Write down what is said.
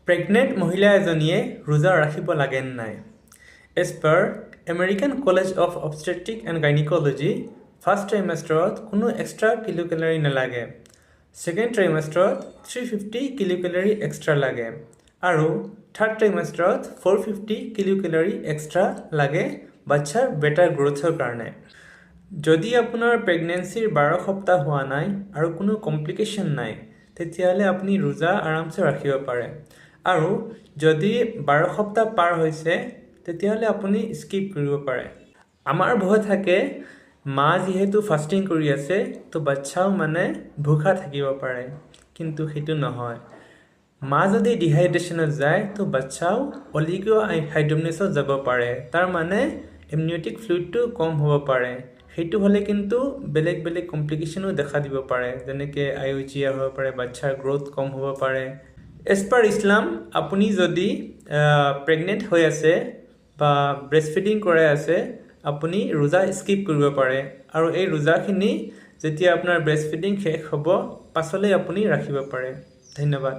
Pregnant মহিলা এজনীয়ে ৰোজা ৰাখিব লাগে নাই? As per American College of Obstetric and Gynaecology first ট্ৰাইমেষ্টাৰত কোনো এক্সট্ৰা কিলো কেলৰি নালাগে। ছেকেণ্ড ট্ৰাইমেষ্টাৰত 350 কিলো কেলৰি এক্সট্ৰা লাগে আৰু থাৰ্ড ট্ৰাইমেষ্টাৰত 450 কিলো কেলৰি এক্সট্ৰা লাগে বাচ্চাৰ বেটাৰ গ্ৰ'থৰ কাৰণে। যদি আপোনাৰ প্ৰেগনেঞ্চিৰ 12 সপ্তাহ হোৱা নাই আৰু কোনো কমপ্লিকেশ্যন নাই, তেতিয়াহ'লে আপুনি ৰোজা আৰামছে ৰাখিব পাৰে। আৰু যদি 12 সপ্তাহ পাৰ হৈছে, তেতিয়াহ'লে আপুনি স্কিপ কৰিব পাৰে। আমাৰ ভয় থাকে মা যিহেতু ফাষ্টিং কৰি আছে, তো বাচ্চাও ভোকা থাকিব পাৰে, কিন্তু সেইটো নহয়। মা যদি ডিহাইড্ৰেশ্যনত যায়, তো বাচ্চাও অলিগোহাইড্ৰমনেছত যাব পাৰে। তাৰ এমনিয়টিক ফ্লুইডটো কম হ'ব পাৰে। সেইটো হ'লে কিন্তু বেলেগ বেলেগ কমপ্লিকেশ্যনো দেখা দিব পাৰে, যেনেকৈ IUGA হ'ব পাৰে, বাচ্চাৰ গ্ৰ'থ কম হ'ব পাৰে। এজ পাৰ ইছলাম, আপুনি যদি প্ৰেগনেণ্ট হৈ আছে বা ব্ৰেষ্ট ফিডিং কৰাই আছে, আপুনি ৰোজা স্কিপ কৰিব পাৰে। আৰু এই ৰোজাখিনি যেতিয়া আপোনাৰ ব্ৰেষ্ট ফিডিং শেষ হ'ব, পাছলৈ আপুনি ৰাখিব পাৰে। ধন্যবাদ।